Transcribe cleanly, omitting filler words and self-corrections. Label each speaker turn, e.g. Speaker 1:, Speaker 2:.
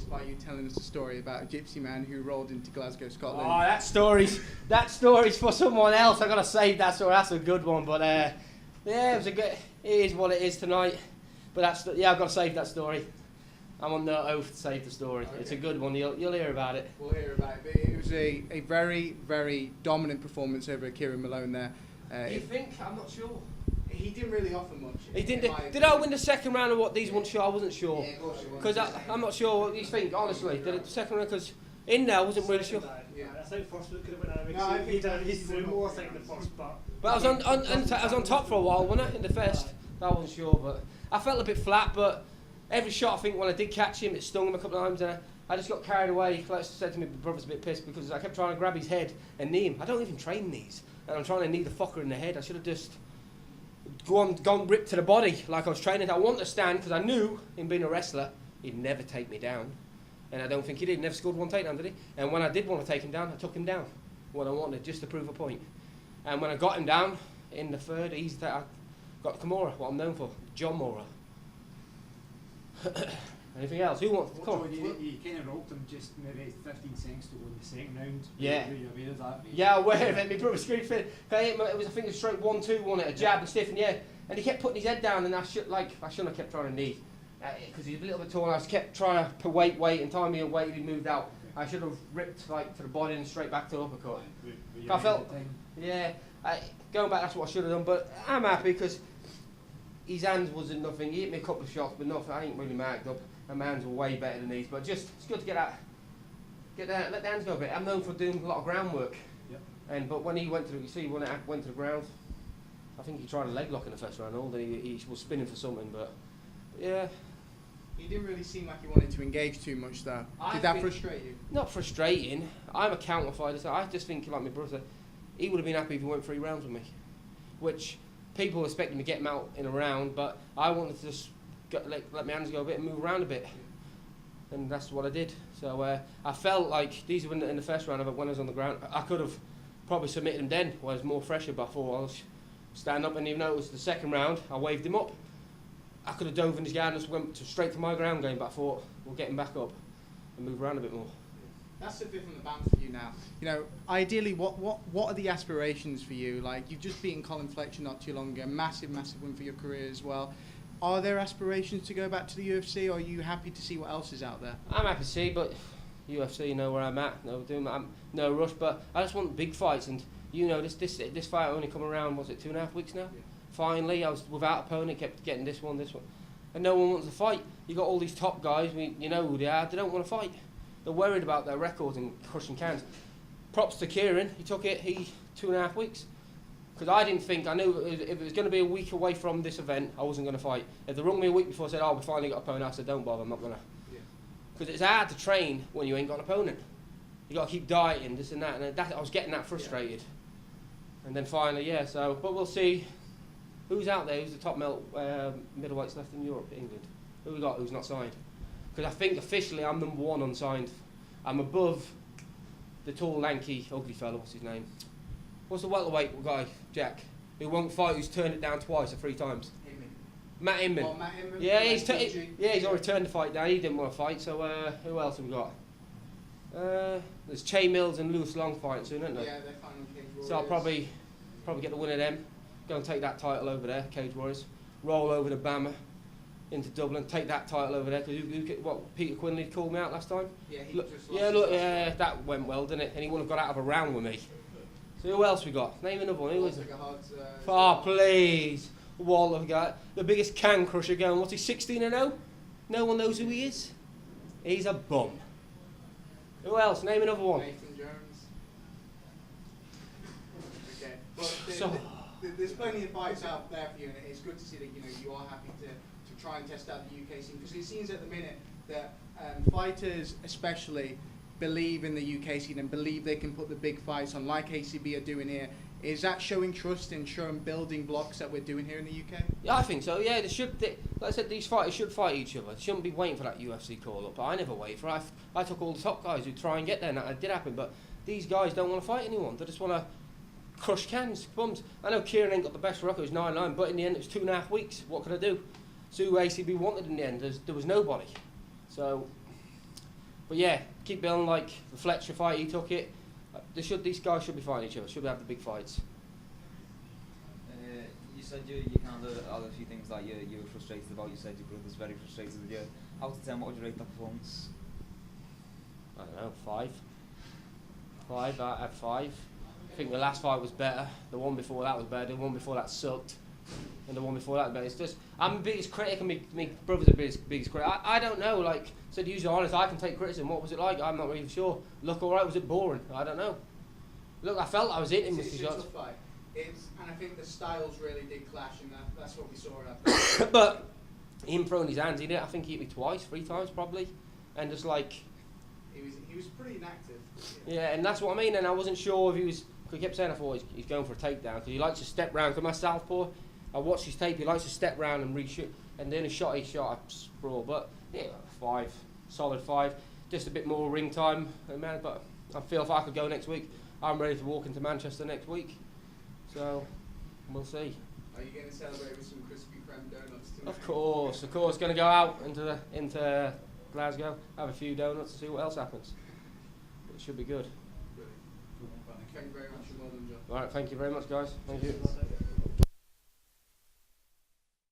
Speaker 1: by you telling us a story about a gypsy man who rolled into Glasgow, Scotland.
Speaker 2: Oh, that story's for someone else. I gotta save that story. That's a good one. But yeah, it is what it is tonight. But I've got to save that story. I'm on the oath to save the story. Okay. It's a good one. You'll hear about it.
Speaker 1: We'll hear about it. But it was a very, very dominant performance over Kieran Malone there.
Speaker 2: You think? I'm not sure.
Speaker 1: He didn't really offer much.
Speaker 2: He didn't. Did I win the second round or what? These ones sure. I wasn't sure. Because I'm not sure what you think. Honestly, did it the second round? Because in there I wasn't really sure.
Speaker 3: Yeah, that's how first could have went out. He's through more, I think, the first part.
Speaker 2: But I was on top for a while, wasn't I? In the first, I wasn't sure, but I felt a bit flat. But every shot, I think, when I did catch him, it stung him a couple of times, and I just got carried away. Like I said to me, my brother's a bit pissed because I kept trying to grab his head and knee him. I don't even train knees, and I'm trying to knee the fucker in the head. I should have just gone ripped to the body like I was training. I wanted to stand because I knew, him being a wrestler, he'd never take me down. And I don't think he did. Never scored one takedown, did he? And when I did want to take him down, I took him down when I wanted, just to prove a point. And when I got him down in the third, I got Kimura, what I'm known for, John Mora. Anything else? Who wants to come?
Speaker 3: You kind of rocked him just maybe 15 seconds to go in the second round.
Speaker 2: Yeah.
Speaker 3: Were you aware of that?
Speaker 2: Yeah, aware of it. My brother screamed for it. I think it was straight 1-2, wasn't it? A jab and stiff, and yeah. And he kept putting his head down, and I shouldn't have kept trying to knee. Because he's a little bit tall, and I kept trying to wait, and time he waited, he moved out. I should have ripped to the body and straight back to uppercut. I felt, going back, that's what I should have done. But I'm happy because his hands wasn't nothing. He hit me a couple of shots, but nothing. I ain't really marked up. And my hands were way better than these. But just it's good to let the hands go a bit. I'm known for doing a lot of groundwork. Yep. But when he went to the ground, I think he tried a leg lock in the first round. He was spinning for something, but yeah.
Speaker 1: He didn't really seem like he wanted to engage too much, though. Did that frustrate you?
Speaker 2: Not frustrating. I'm a counter fighter, so I just think, like my brother, he would have been happy if he went 3 rounds with me, which people expect him to get him out in a round, but I wanted to just let my hands go a bit and move around a bit, and that's what I did. So I felt like these were in the first round, when I was on the ground, I could have probably submitted him then, where I was more fresher, but I thought I was stand up, and even though it was the second round, I waved him up. I could have dove in his guard and just went straight to my ground game, but I thought we'll get him back up and move around a bit more.
Speaker 1: That's the fifth on the bounce for you now. You know, ideally, what are the aspirations for you? Like, you've just beaten Colin Fletcher not too long ago, massive win for your career as well. Are there aspirations to go back to the UFC, or are you happy to see what else is out there?
Speaker 2: I'm happy to see, but UFC, you know where I'm at. No rush, but I just want big fights, and you know this fight only come around, was it 2.5 weeks now? Yeah. Finally, I was without opponent, kept getting this one, and no one wants to fight. You got all these top guys, you know who they are, they don't want to fight. They're worried about their records and crushing cans. Props to Kieran, he took it, 2.5 weeks. Because I didn't think, I knew if it was going to be a week away from this event, I wasn't going to fight. If they rung me a week before and said, we finally got an opponent, I said, don't bother, I'm not going to. Because it's hard to train when you ain't got an opponent. You got to keep dieting, this and that, and I was getting that frustrated. Yeah. And then finally, but we'll see. Who's out there? Who's the top middleweights left in Europe, England? Who we got who's not signed? Because I think officially I'm number 1 unsigned. I'm above the tall, lanky, ugly fellow. What's his name? What's the welterweight guy, Jack, who won't fight, who's turned it down twice or 3 times? Matt Inman.
Speaker 1: Oh, Matt Inman?
Speaker 2: Yeah, he's already turned the fight down. He didn't want to fight. So who else have we got? There's Che Mills and Lewis Long fighting soon, isn't there?
Speaker 1: Yeah, they're fighting Cage Warriors.
Speaker 2: So I'll probably get the win of them. Go and take that title over there, Cage Warriors. Roll over to Bama, into Dublin, take that title over there. Because Peter Quinley called me out last time.
Speaker 1: Yeah,
Speaker 2: that went well, didn't it? And he wouldn't have got out of a round with me. So who else we got? Name another one. Who is it? Please. Walter got the biggest can crusher going. What's he? 16-0? No one knows who he is. He's a bum. Who else? Name another one.
Speaker 1: Nathan Jones. Okay. But there's plenty of fights out there for you, and it's good to see that you are happy to try and test out the UK scene, because it seems at the minute that fighters especially believe in the UK scene and believe they can put the big fights on, like ACB are doing here. Is that showing trust and showing building blocks that we're doing here in the UK? Yeah,
Speaker 2: I think so. Yeah, like I said, these fighters should fight each other. They shouldn't be waiting for that UFC call up. But I never wait for it. I took all the top guys who try and get there, and that did happen. But these guys don't want to fight anyone. They just want to crush cans, bums. I know Kieran ain't got the best record. It was 9-9, but in the end it was 2.5 weeks. What could I do? So who ACB wanted in the end? There was nobody. So But yeah, keep building. Like the Fletcher fight, he took it. These guys should be fighting each other. Should have the big fights.
Speaker 4: You said you kind of had a few things that you were frustrated about. You said your brother's very frustrated with you. Out of 10, what would you rate that performance?
Speaker 2: I don't know, 5. 5 out of 5. I think the last fight was better. The one before that was better. The one before that sucked. And the one before that was better. It's just, I'm the biggest critic, and my brother's the biggest critic. I don't know, like, so to use your honest, I can take criticism. What was it like? I'm not really sure. Look alright, was it boring? I don't know. Look, I felt I was hitting with the shots.
Speaker 1: And I think the styles really did clash, and that's what we saw after.
Speaker 2: But him throwing his hands, I think he hit me twice, 3 times probably. And just like...
Speaker 1: He was pretty inactive.
Speaker 2: Yeah, and that's what I mean, and I wasn't sure if he was... He kept saying I thought he's going for a takedown, because he likes to step round. Because my southpaw, I watched his tape, he likes to step round and reshoot. And then he shot a sprawl. But yeah, 5. Solid 5. Just a bit more ring time, man. But I feel if I could go next week, I'm ready to walk into Manchester next week. So, we'll see.
Speaker 1: Are you going to celebrate with some Krispy Kreme donuts tonight?
Speaker 2: Of course. Going to go out into Glasgow, have a few donuts, and see what else happens. It should be good.
Speaker 1: Thank you very much. Well done, John.
Speaker 2: All right, thank you very much, guys. Thank you.